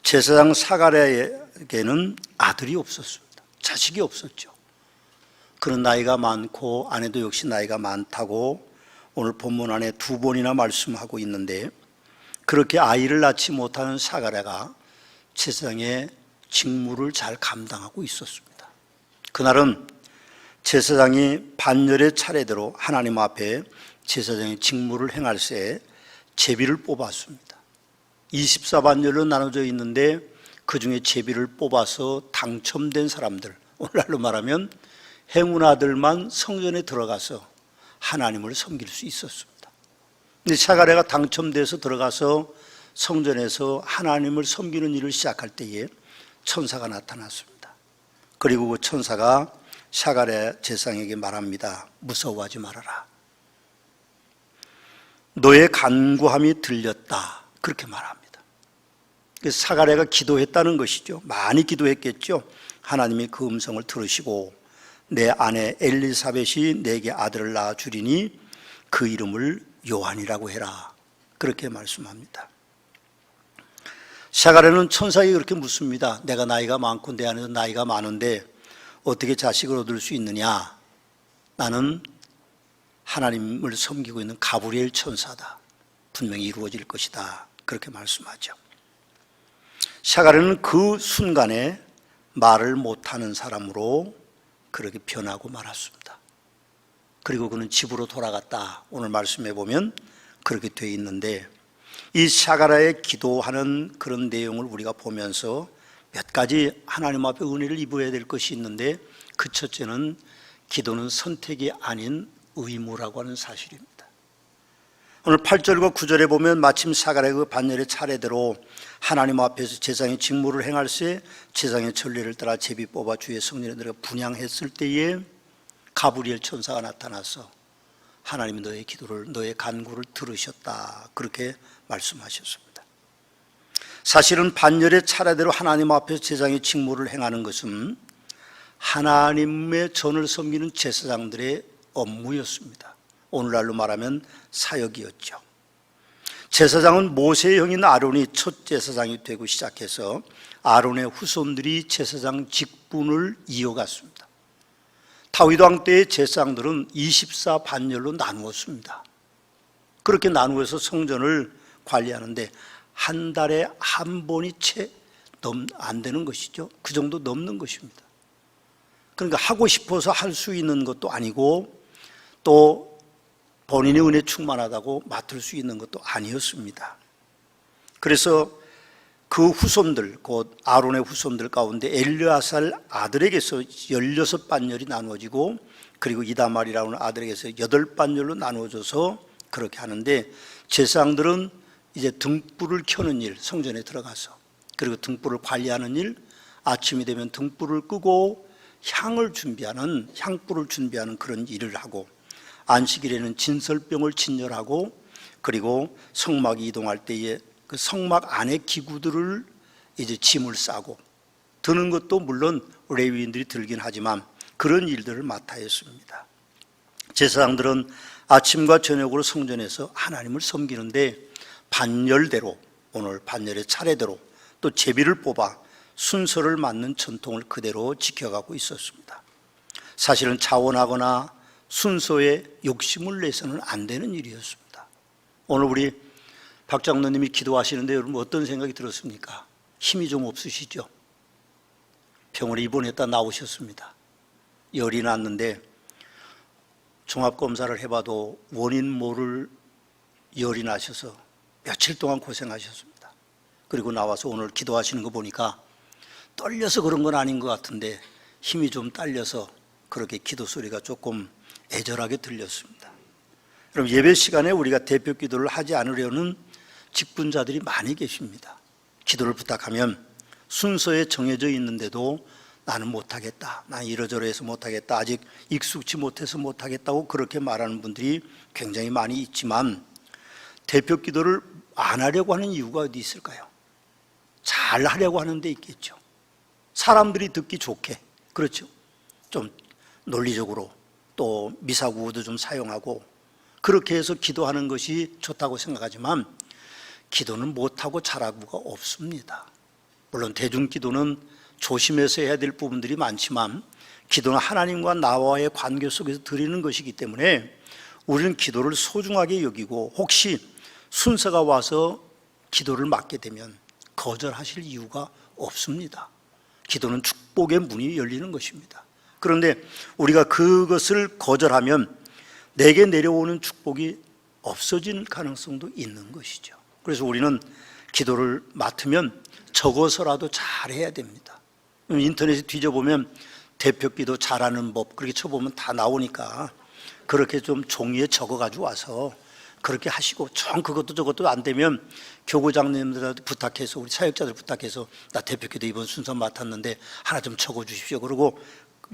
제사장 사가랴에게는 아들이 없었습니다. 자식이 없었죠. 그는 나이가 많고 아내도 역시 나이가 많다고 오늘 본문 안에 2번이나 말씀하고 있는데, 그렇게 아이를 낳지 못하는 사가랴가 제사장의 직무를 잘 감당하고 있었습니다. 그날은 제사장이 반열의 차례대로 하나님 앞에 제사장의 직무를 행할 새 제비를 뽑았습니다. 24반열로 나눠져 있는데 그 중에 제비를 뽑아서 당첨된 사람들, 오늘날로 말하면 행운아들만 성전에 들어가서 하나님을 섬길 수 있었습니다. 근데 사가랴가 당첨돼서 들어가서 성전에서 하나님을 섬기는 일을 시작할 때에 천사가 나타났습니다. 그리고 그 천사가 사가랴 제사장에게 말합니다. 무서워하지 말아라. 너의 간구함이 들렸다. 그렇게 말합니다. 사가랴가 기도했다는 것이죠. 많이 기도했겠죠. 하나님이 그 음성을 들으시고 내 아내 엘리사벳이 내게 아들을 낳아 주리니 그 이름을 요한이라고 해라. 그렇게 말씀합니다. 사가랴는 천사에게 그렇게 묻습니다. 내가 나이가 많고 내 아내도 나이가 많은데 어떻게 자식을 얻을 수 있느냐? 나는 하나님을 섬기고 있는 가브리엘 천사다. 분명히 이루어질 것이다. 그렇게 말씀하죠. 사가랴는 그 순간에 말을 못하는 사람으로 그렇게 변하고 말았습니다. 그리고 그는 집으로 돌아갔다. 오늘 말씀해 보면 그렇게 되어 있는데, 이 사가랴의 기도하는 그런 내용을 우리가 보면서 몇 가지 하나님 앞에 은혜를 입어야 될 것이 있는데, 그 첫째는 기도는 선택이 아닌 의무라고 하는 사실입니다. 오늘 8절과 9절에 보면 마침 사가랴가 그 반열의 차례대로 하나님 앞에서 제사장의 직무를 행할 새 제사장의 전례를 따라 제비 뽑아 주의 성전에 들어가 분향했을 때에 가브리엘 천사가 나타나서 하나님이 너의 기도를, 너의 간구를 들으셨다. 그렇게 말씀하셨습니다. 사실은 반열의 차례대로 하나님 앞에서 제사장의 직무를 행하는 것은 하나님의 전을 섬기는 제사장들의 업무였습니다. 오늘날로 말하면 사역이었죠. 제사장은 모세의 형인 아론이 첫 제사장이 되고 시작해서 아론의 후손들이 제사장 직분을 이어갔습니다. 다윗 왕 때의 제사장들은 24반열로 나누었습니다. 그렇게 나누어서 성전을 관리하는데 한 달에 한 번이 채 안 되는 것이죠. 그 정도 넘는 것입니다. 그러니까 하고 싶어서 할 수 있는 것도 아니고 또 본인의 은혜 충만하다고 맡을 수 있는 것도 아니었습니다. 그래서 그 후손들, 곧 아론의 후손들 가운데 엘르아살 아들에게서 16반열이 나누어지고, 그리고 이다말이라는 아들에게서 8반열로 나누어져서 그렇게 하는데, 제사장들은 이제 등불을 켜는 일, 성전에 들어가서, 그리고 등불을 관리하는 일, 아침이 되면 등불을 끄고 향불을 준비하는 그런 일을 하고, 안식일에는 진설병을 진열하고, 그리고 성막이 이동할 때에 그 성막 안에 기구들을 이제 짐을 싸고, 드는 것도 물론 레위인들이 들긴 하지만 그런 일들을 맡아 했습니다. 제사장들은 아침과 저녁으로 성전에서 하나님을 섬기는데 반열대로, 오늘 반열의 차례대로 또 제비를 뽑아 순서를 맞는 전통을 그대로 지켜가고 있었습니다. 사실은 자원하거나 순서에 욕심을 내서는 안 되는 일이었습니다. 오늘 우리 박 장로님이 기도하시는데 여러분 어떤 생각이 들었습니까? 힘이 좀 없으시죠? 병원에 입원했다 나오셨습니다. 열이 났는데 종합검사를 해봐도 원인 모를 열이 나셔서 며칠 동안 고생하셨습니다. 그리고 나와서 오늘 기도하시는 거 보니까 떨려서 그런 건 아닌 것 같은데 힘이 좀 딸려서 그렇게 기도 소리가 조금 애절하게 들렸습니다. 여러분, 예배 시간에 우리가 대표 기도를 하지 않으려는 직분자들이 많이 계십니다. 기도를 부탁하면 순서에 정해져 있는데도 나는 못하겠다, 나는 이러저러해서 못하겠다, 아직 익숙치 못해서 못하겠다고 그렇게 말하는 분들이 굉장히 많이 있지만, 대표 기도를 안 하려고 하는 이유가 어디 있을까요? 잘 하려고 하는 데 있겠죠. 사람들이 듣기 좋게, 그렇죠? 좀 논리적으로 또 미사구도 좀 사용하고 그렇게 해서 기도하는 것이 좋다고 생각하지만 기도는 못하고 잘하고가 없습니다. 물론 대중기도는 조심해서 해야 될 부분들이 많지만 기도는 하나님과 나와의 관계 속에서 드리는 것이기 때문에 우리는 기도를 소중하게 여기고 혹시 순서가 와서 기도를 맡게 되면 거절하실 이유가 없습니다. 기도는 축복의 문이 열리는 것입니다. 그런데 우리가 그것을 거절하면 내게 내려오는 축복이 없어질 가능성도 있는 것이죠. 그래서 우리는 기도를 맡으면 적어서라도 잘 해야 됩니다. 인터넷에 뒤져보면 대표기도 잘하는 법 그렇게 쳐보면 다 나오니까 그렇게 좀 종이에 적어가지고 와서 그렇게 하시고 정 그것도 저것도 안 되면 교구장님들한테 부탁해서 우리 사역자들 부탁해서 나 대표기도 이번 순서 맡았는데 하나 좀 적어주십시오. 그러고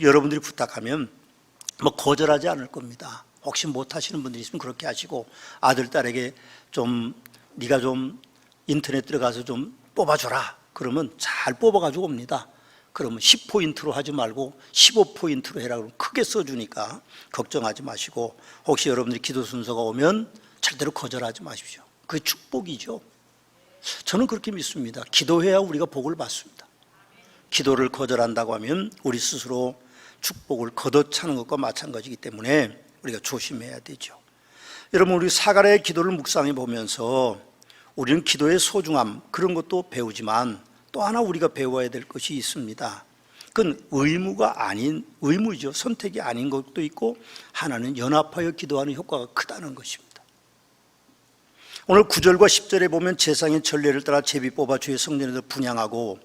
여러분들이 부탁하면 뭐 거절하지 않을 겁니다. 혹시 못하시는 분들이 있으면 그렇게 하시고 아들 딸에게 좀 네가 좀 인터넷 들어가서 좀 뽑아줘라 그러면 잘 뽑아가지고 옵니다. 그러면 10포인트로 하지 말고 15포인트로 해라 그러면 크게 써주니까 걱정하지 마시고 혹시 여러분들이 기도 순서가 오면 절대로 거절하지 마십시오. 그게 축복이죠. 저는 그렇게 믿습니다. 기도해야 우리가 복을 받습니다. 기도를 거절한다고 하면 우리 스스로 축복을 걷어차는 것과 마찬가지이기 때문에 우리가 조심해야 되죠. 여러분 우리 사가랴의 기도를 묵상해 보면서 우리는 기도의 소중함 그런 것도 배우지만 또 하나 우리가 배워야 될 것이 있습니다. 그건 의무가 아닌 의무죠. 선택이 아닌 것도 있고 하나는 연합하여 기도하는 효과가 크다는 것입니다. 오늘 9절과 10절에 보면 제사장의 전례를 따라 제비 뽑아 주의 성전에서 분향하고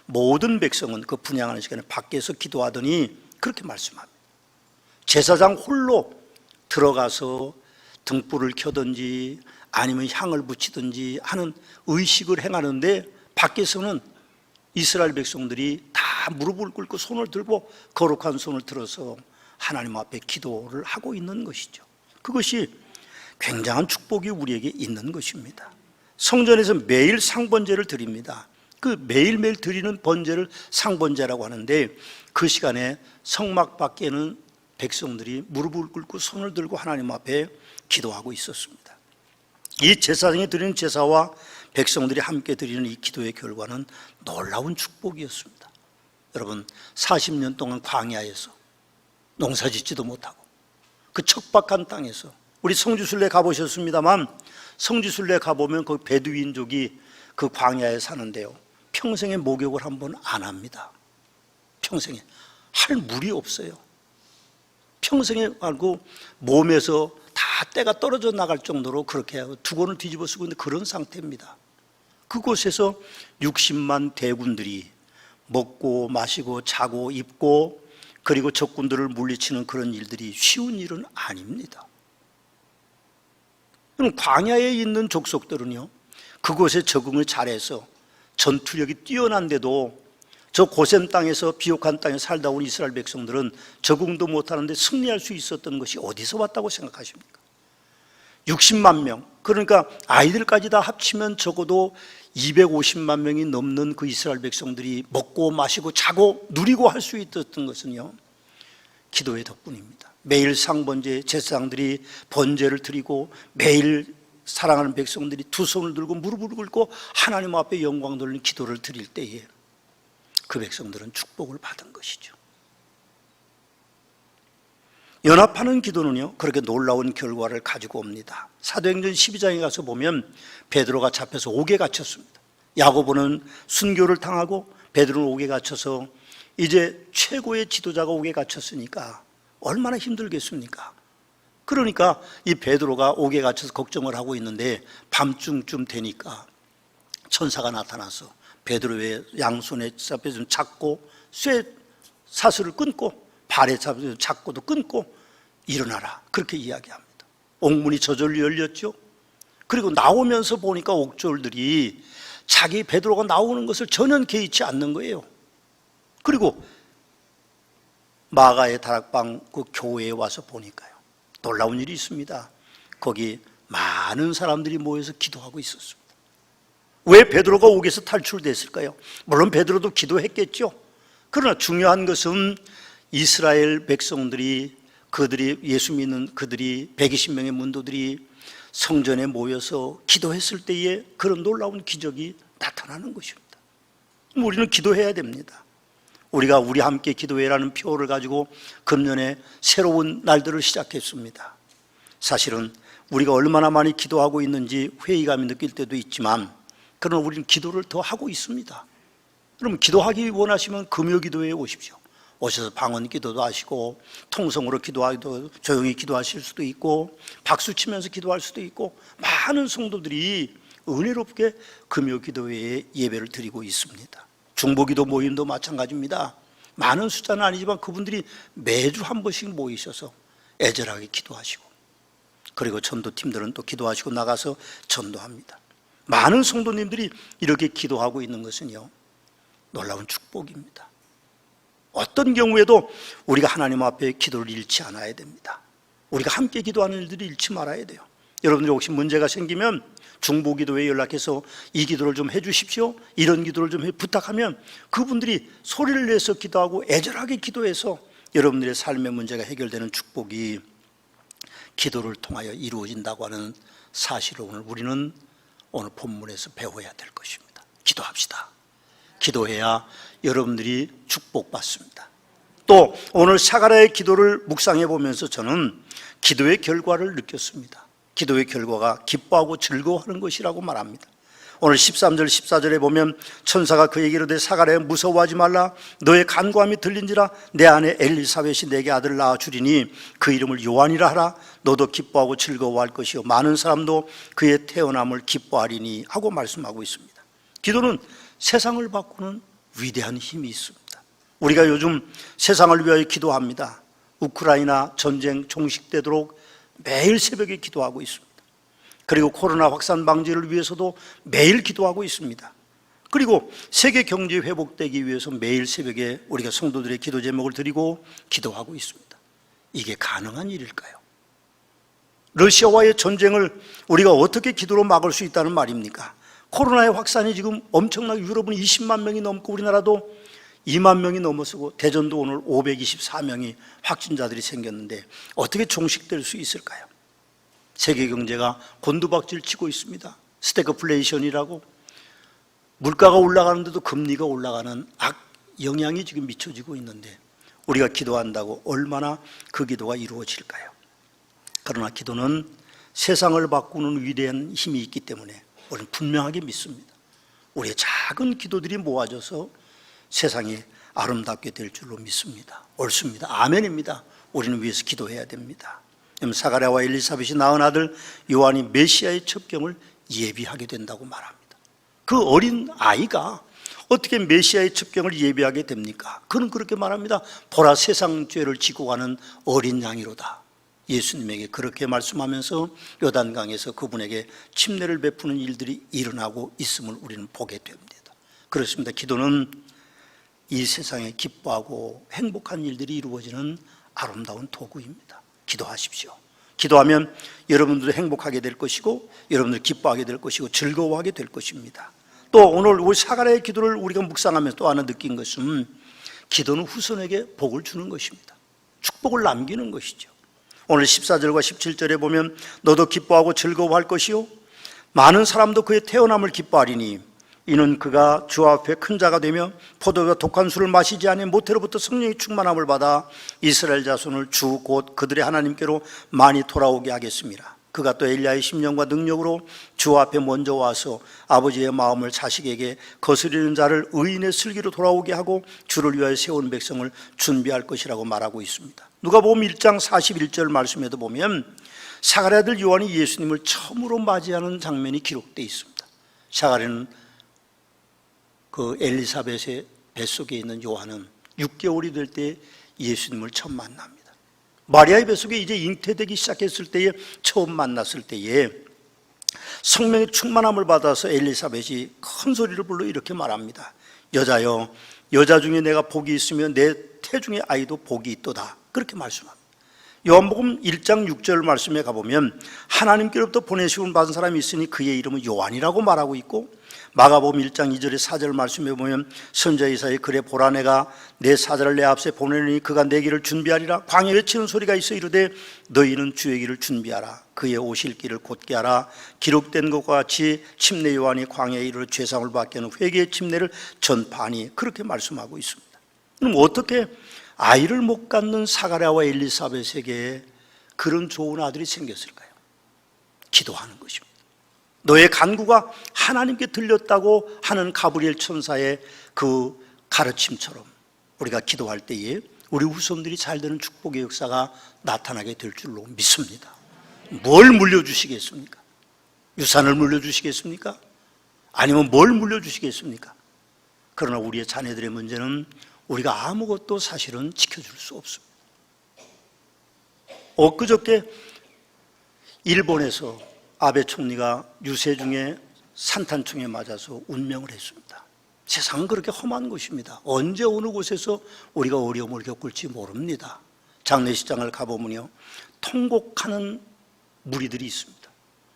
모든 백성은 그 분향하는 시간에 밖에서 기도하더니 그렇게 말씀합니다. 제사장 홀로 들어가서 등불을 켜든지 아니면 향을 붙이든지 하는 의식을 행하는데 밖에서는 이스라엘 백성들이 다 무릎을 꿇고 손을 들고 거룩한 손을 들어서 하나님 앞에 기도를 하고 있는 것이죠. 그것이 굉장한 축복이 우리에게 있는 것입니다. 성전에서 매일 상번제를 드립니다. 그 매일매일 드리는 번제를 상번제라고 하는데 그 시간에 성막 밖에는 백성들이 무릎을 꿇고 손을 들고 하나님 앞에 기도하고 있었습니다. 이 제사장이 드리는 제사와 백성들이 함께 드리는 이 기도의 결과는 놀라운 축복이었습니다. 여러분 40년 동안 광야에서 농사짓지도 못하고 그 척박한 땅에서 우리 성지순례 가보셨습니다만 성지순례 가보면 그 베두인족이 그 광야에 사는데요 평생에 목욕을 한 번 안 합니다. 평생에 할 물이 없어요. 평생에 알고 몸에서 다 때가 떨어져 나갈 정도로 그렇게 하고 두건을 뒤집어 쓰고 있는 그런 상태입니다. 그곳에서 60만 대군들이 먹고 마시고 자고 입고 그리고 적군들을 물리치는 그런 일들이 쉬운 일은 아닙니다. 그럼 광야에 있는 족속들은요 그곳에 적응을 잘해서 전투력이 뛰어난데도 저 고센 땅에서 비옥한 땅에 살다 온 이스라엘 백성들은 적응도 못하는데 승리할 수 있었던 것이 어디서 왔다고 생각하십니까? 60만 명 그러니까 아이들까지 다 합치면 적어도 250만 명이 넘는 그 이스라엘 백성들이 먹고 마시고 자고 누리고 할 수 있었던 것은요 기도의 덕분입니다. 매일 상번제 제사장들이 번제를 드리고 매일 사랑하는 백성들이 두 손을 들고 무릎을 꿇고 하나님 앞에 영광 돌리는 기도를 드릴 때에 그 백성들은 축복을 받은 것이죠. 연합하는 기도는요 그렇게 놀라운 결과를 가지고 옵니다. 사도행전 12장에 가서 보면 베드로가 잡혀서 옥에 갇혔습니다. 야고보는 순교를 당하고 베드로는 옥에 갇혀서 이제 최고의 지도자가 옥에 갇혔으니까 얼마나 힘들겠습니까? 그러니까 이 베드로가 옥에 갇혀서 걱정을 하고 있는데 밤중쯤 되니까 천사가 나타나서 베드로의 양손에 잡혀서 잡고 쇠 사슬을 끊고 발에 잡혀서 잡고도 끊고 일어나라 그렇게 이야기합니다. 옥문이 저절로 열렸죠. 그리고 나오면서 보니까 옥졸들이 자기 베드로가 나오는 것을 전혀 개의치 않는 거예요. 그리고 마가의 다락방 그 교회에 와서 보니까요 놀라운 일이 있습니다. 거기 많은 사람들이 모여서 기도하고 있었습니다. 왜 베드로가 옥에서 탈출됐을까요? 물론 베드로도 기도했겠죠. 그러나 중요한 것은 이스라엘 백성들이 그들이 예수 믿는 그들이 120명의 문도들이 성전에 모여서 기도했을 때에 그런 놀라운 기적이 나타나는 것입니다. 우리는 기도해야 됩니다. 우리가 우리 함께 기도해라는 표를 가지고 금년에 새로운 날들을 시작했습니다. 사실은 우리가 얼마나 많이 기도하고 있는지 회의감이 느낄 때도 있지만, 그러나 우리는 기도를 더 하고 있습니다. 그럼 기도하기 원하시면 금요 기도회에 오십시오. 오셔서 방언 기도도 하시고, 통성으로 기도하기도, 조용히 기도하실 수도 있고, 박수 치면서 기도할 수도 있고, 많은 성도들이 은혜롭게 금요 기도회에 예배를 드리고 있습니다. 중보기도 모임도 마찬가지입니다. 많은 숫자는 아니지만 그분들이 매주 한 번씩 모이셔서 애절하게 기도하시고, 그리고 전도팀들은 또 기도하시고 나가서 전도합니다. 많은 성도님들이 이렇게 기도하고 있는 것은요, 놀라운 축복입니다. 어떤 경우에도 우리가 하나님 앞에 기도를 잃지 않아야 됩니다. 우리가 함께 기도하는 일들이 잃지 말아야 돼요. 여러분들이 혹시 문제가 생기면 중보기도에 연락해서 이 기도를 좀 해주십시오, 이런 기도를 좀 부탁하면 그분들이 소리를 내서 기도하고 애절하게 기도해서 여러분들의 삶의 문제가 해결되는 축복이 기도를 통하여 이루어진다고 하는 사실을 우리는 오늘 본문에서 배워야 될 것입니다. 기도합시다. 기도해야 여러분들이 축복받습니다. 또 오늘 사가랴의 기도를 묵상해 보면서 저는 기도의 결과를 느꼈습니다. 기도의 결과가 기뻐하고 즐거워하는 것이라고 말합니다. 오늘 13절 14절에 보면 천사가 그에게 이르되 사가랴여 무서워하지 말라, 너의 간구함이 들린지라 내 아내 엘리사벳이 내게 아들을 낳아 주리니 그 이름을 요한이라 하라. 너도 기뻐하고 즐거워할 것이요 많은 사람도 그의 태어남을 기뻐하리니 하고 말씀하고 있습니다. 기도는 세상을 바꾸는 위대한 힘이 있습니다. 우리가 요즘 세상을 위하여 기도합니다. 우크라이나 전쟁 종식되도록 매일 새벽에 기도하고 있습니다. 그리고 코로나 확산 방지를 위해서도 매일 기도하고 있습니다. 그리고 세계 경제 회복되기 위해서 매일 새벽에 우리가 성도들의 기도 제목을 드리고 기도하고 있습니다. 이게 가능한 일일까요? 러시아와의 전쟁을 우리가 어떻게 기도로 막을 수 있다는 말입니까? 코로나의 확산이 지금 엄청나게, 유럽은 20만 명이 넘고 우리나라도 2만 명이 넘어서고 대전도 오늘 524명이 확진자들이 생겼는데 어떻게 종식될 수 있을까요? 세계 경제가 곤두박질 치고 있습니다. 스태그플레이션이라고 물가가 올라가는데도 금리가 올라가는 영향이 지금 미쳐지고 있는데 우리가 기도한다고 얼마나 그 기도가 이루어질까요? 그러나 기도는 세상을 바꾸는 위대한 힘이 있기 때문에 우리는 분명하게 믿습니다. 우리의 작은 기도들이 모아져서 세상이 아름답게 될 줄로 믿습니다. 옳습니다. 아멘입니다. 우리는 위해서 기도해야 됩니다. 사가랴와 엘리사벳이 낳은 아들 요한이 메시아의 첩경을 예비하게 된다고 말합니다. 그 어린 아이가 어떻게 메시아의 첩경을 예비하게 됩니까? 그는 그렇게 말합니다. 보라, 세상 죄를 지고 가는 어린 양이로다. 예수님에게 그렇게 말씀하면서 요단강에서 그분에게 침례를 베푸는 일들이 일어나고 있음을 우리는 보게 됩니다. 그렇습니다. 기도는 이 세상에 기뻐하고 행복한 일들이 이루어지는 아름다운 도구입니다. 기도하십시오. 기도하면 여러분들도 행복하게 될 것이고 여러분들 기뻐하게 될 것이고 즐거워하게 될 것입니다. 또 오늘 우리 사가랴의 기도를 우리가 묵상하면서 또 하나 느낀 것은 기도는 후손에게 복을 주는 것입니다. 축복을 남기는 것이죠. 오늘 14절과 17절에 보면 너도 기뻐하고 즐거워할 것이요 많은 사람도 그의 태어남을 기뻐하리니 이는 그가 주 앞에 큰 자가 되며 포도주와 독한 술을 마시지 아니 모태로부터 성령의 충만함을 받아 이스라엘 자손을 주 곧 그들의 하나님께로 많이 돌아오게 하겠습니다. 그가 또 엘리야의 심령과 능력으로 주 앞에 먼저 와서 아버지의 마음을 자식에게 거스리는 자를 의인의 슬기로 돌아오게 하고 주를 위하여 세운 백성을 준비할 것이라고 말하고 있습니다. 누가복음 1장 41절 말씀에도 보면 사가랴 아들 요한이 예수님을 처음으로 맞이하는 장면이 기록되어 있습니다. 사가랴는 그 엘리사벳의 뱃속에 있는 요한은 6개월이 될 때 예수님을 처음 만납니다. 마리아의 뱃속에 이제 잉태되기 시작했을 때에 처음 만났을 때에 성령의 충만함을 받아서 엘리사벳이 큰 소리를 불러 이렇게 말합니다. 여자여, 여자 중에 내가 복이 있으며 내 태중의 아이도 복이 있도다. 그렇게 말씀합니다. 요한복음 1장 6절 말씀에 가보면 하나님께로부터 보내심을 받은 사람이 있으니 그의 이름은 요한이라고 말하고 있고 마가복음 1장 2절의 4절 말씀에 보면 선지자 이사야의 그래 보라 내가 내 사자를 내 앞에 보내니 그가 내 길을 준비하리라. 광야에 외치는 소리가 있어 이르되 너희는 주의 길을 준비하라. 그의 오실 길을 곧게 하라. 기록된 것과 같이 침례 요한이 광야에 이르러 죄사함을 받게 하는 회개의 침례를 전파하니 그렇게 말씀하고 있습니다. 그럼 어떻게 아이를 못 갖는 사가랴와 엘리사벳에게 그런 좋은 아들이 생겼을까요? 기도하는 것입니다. 너의 간구가 하나님께 들렸다고 하는 가브리엘 천사의 그 가르침처럼 우리가 기도할 때에 우리 후손들이 잘 되는 축복의 역사가 나타나게 될 줄로 믿습니다. 뭘 물려주시겠습니까? 유산을 물려주시겠습니까? 아니면 뭘 물려주시겠습니까? 그러나 우리의 자녀들의 문제는 우리가 아무것도 사실은 지켜줄 수 없습니다. 엊그저께 일본에서 아베 총리가 유세 중에 산탄총에 맞아서 운명을 했습니다. 세상은 그렇게 험한 곳입니다. 언제 어느 곳에서 우리가 어려움을 겪을지 모릅니다. 장례식장을 가보면요, 통곡하는 무리들이 있습니다.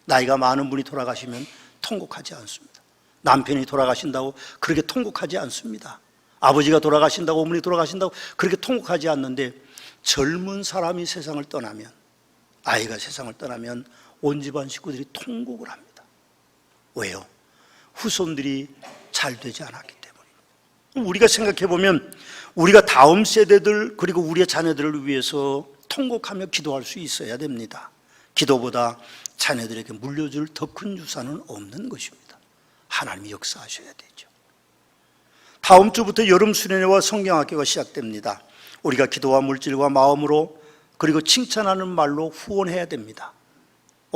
나이가 많은 분이 돌아가시면 통곡하지 않습니다. 남편이 돌아가신다고 그렇게 통곡하지 않습니다. 아버지가 돌아가신다고, 어머니 돌아가신다고 그렇게 통곡하지 않는데, 젊은 사람이 세상을 떠나면, 아이가 세상을 떠나면 온 집안 식구들이 통곡을 합니다. 왜요? 후손들이 잘 되지 않았기 때문입니다. 우리가 생각해 보면 우리가 다음 세대들 그리고 우리의 자녀들을 위해서 통곡하며 기도할 수 있어야 됩니다. 기도보다 자녀들에게 물려줄 더 큰 유산은 없는 것입니다. 하나님이 역사하셔야 되죠. 다음 주부터 여름 수련회와 성경학교가 시작됩니다. 우리가 기도와 물질과 마음으로 그리고 칭찬하는 말로 후원해야 됩니다.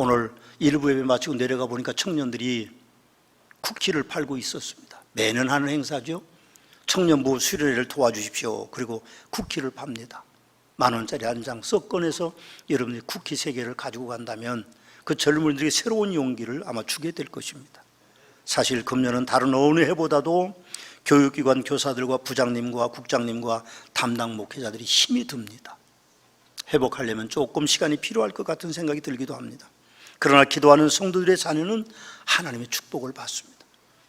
오늘 일부 예배 마치고 내려가 보니까 청년들이 쿠키를 팔고 있었습니다. 매년 하는 행사죠. 청년부 수련회를 도와주십시오. 그리고 쿠키를 팝니다. 10,000원짜리 한 장 썩 꺼내서 여러분들이 쿠키 3개를 가지고 간다면 그 젊은이들에게 새로운 용기를 아마 주게 될 것입니다. 사실 금년은 다른 어느 해보다도 교육기관 교사들과 부장님과 국장님과 담당 목회자들이 힘이 듭니다. 회복하려면 조금 시간이 필요할 것 같은 생각이 들기도 합니다. 그러나 기도하는 성도들의 자녀는 하나님의 축복을 받습니다.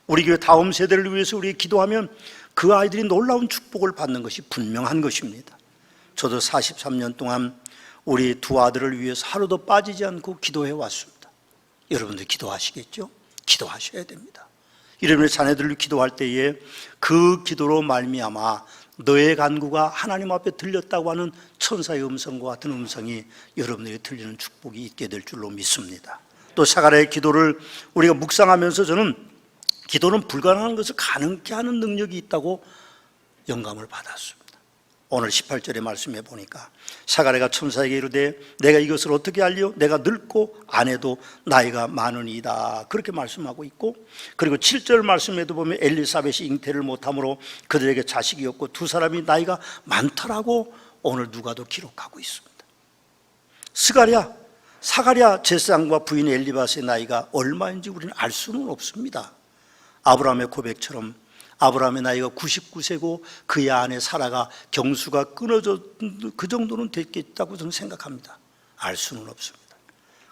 우리 교회 다음 세대를 위해서 우리 기도하면 그 아이들이 놀라운 축복을 받는 것이 분명한 것입니다. 저도 43년 동안 우리 두 아들을 위해서 하루도 빠지지 않고 기도해 왔습니다. 여러분들 기도하시겠죠? 기도하셔야 됩니다. 여러분의 자녀들을 기도할 때에 그 기도로 말미암아 너의 간구가 하나님 앞에 들렸다고 하는 천사의 음성과 같은 음성이 여러분에게 들리는 축복이 있게 될 줄로 믿습니다. 또 사가랴의 기도를 우리가 묵상하면서 저는 기도는 불가능한 것을 가능케 하는 능력이 있다고 영감을 받았습니다. 오늘 18절의 말씀에 보니까 사가랴가 천사에게 이르되 내가 이것을 어떻게 알리오? 내가 늙고 아내도 나이가 많으니이다. 그렇게 말씀하고 있고, 그리고 7절 말씀에도 보면 엘리사벳이 잉태를 못함으로 그들에게 자식이 없고 두 사람이 나이가 많더라고 오늘 누가도 기록하고 있습니다. 사가랴 제사장과 부인 엘리바스의 나이가 얼마인지 우리는 알 수는 없습니다. 아브라함의 고백처럼 아브라함의 나이가 99세고 그의 아내 사라가 경수가 끊어져 그 정도는 됐겠다고 저는 생각합니다. 알 수는 없습니다.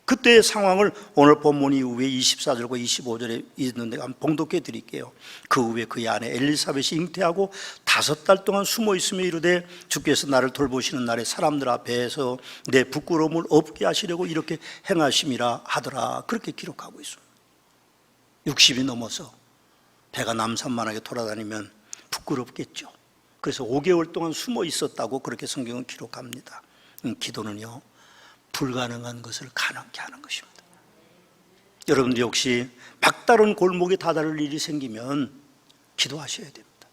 그때의 상황을 오늘 본문 이후에 24절과 25절에 있는데 한번 봉독해 드릴게요. 그 후에 그의 아내 엘리사벳이 잉태하고 5달 동안 숨어 있으며 이르되 주께서 나를 돌보시는 날에 사람들 앞에서 내 부끄러움을 없게 하시려고 이렇게 행하심이라 하더라. 그렇게 기록하고 있습니다. 60이 넘어서 배가 남산만하게 돌아다니면 부끄럽겠죠. 그래서 5개월 동안 숨어 있었다고 그렇게 성경은 기록합니다. 기도는요, 불가능한 것을 가능케 하는 것입니다. 여러분들 역시 막다른 골목에 다다를 일이 생기면 기도하셔야 됩니다.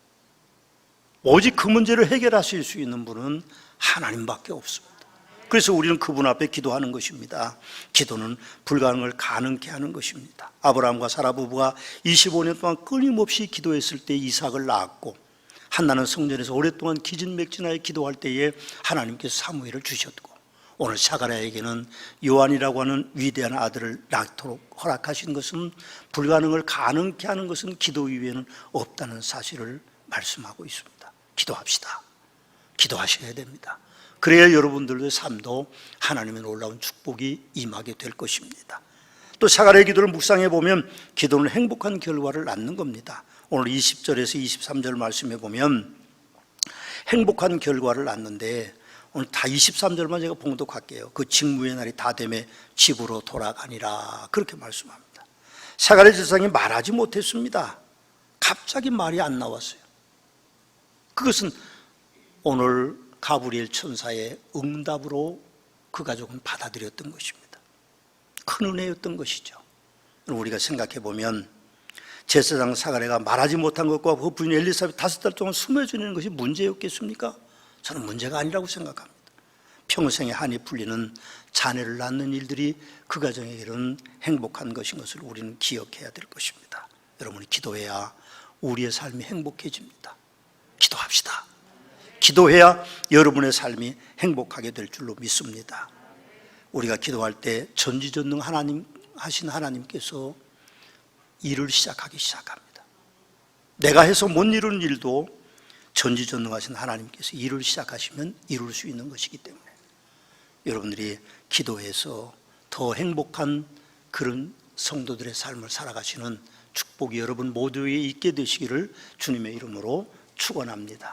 오직 그 문제를 해결하실 수 있는 분은 하나님밖에 없습니다. 그래서 우리는 그분 앞에 기도하는 것입니다. 기도는 불가능을 가능케 하는 것입니다. 아브라함과 사라 부부가 25년 동안 끊임없이 기도했을 때 이삭을 낳았고, 한나는 성전에서 오랫동안 기진맥진하여 기도할 때에 하나님께서 사무엘을 주셨고, 오늘 사가랴에게는 요한이라고 하는 위대한 아들을 낳도록 허락하신 것은 불가능을 가능케 하는 것은 기도 이외에는 없다는 사실을 말씀하고 있습니다. 기도합시다. 기도하셔야 됩니다. 그래야 여러분들의 삶도 하나님의 놀라운 축복이 임하게 될 것입니다. 또 또 사가랴의 기도를 묵상해 보면 기도는 행복한 결과를 낳는 겁니다. 오늘 20절에서 23절 말씀해 보면 행복한 결과를 낳는데, 오늘 다 23절만 제가 봉독할게요. 그 직무의 날이 다 되매 집으로 돌아가니라, 그렇게 말씀합니다. 사가랴 제사장이 말하지 못했습니다. 갑자기 말이 안 나왔어요. 그것은 오늘 가브리엘 천사의 응답으로 그 가족은 받아들였던 것입니다. 큰 은혜였던 것이죠. 우리가 생각해 보면 제사장 사가랴가 말하지 못한 것과 그 부인 엘리사벳 5달 동안 숨어 지내는 것이 문제였겠습니까? 저는 문제가 아니라고 생각합니다. 평생에 한이 풀리는 자녀를 낳는 일들이 그 가정에게는 행복한 것인 것을 우리는 기억해야 될 것입니다. 여러분이 기도해야 우리의 삶이 행복해집니다. 기도합시다. 기도해야 여러분의 삶이 행복하게 될 줄로 믿습니다. 우리가 기도할 때 전지전능 하나님 하신 하나님께서 일을 시작하기 시작합니다. 내가 해서 못 이루는 일도 전지전능하신 하나님께서 일을 시작하시면 이룰 수 있는 것이기 때문에 여러분들이 기도해서 더 행복한 그런 성도들의 삶을 살아가시는 축복이 여러분 모두에 있게 되시기를 주님의 이름으로 축원합니다.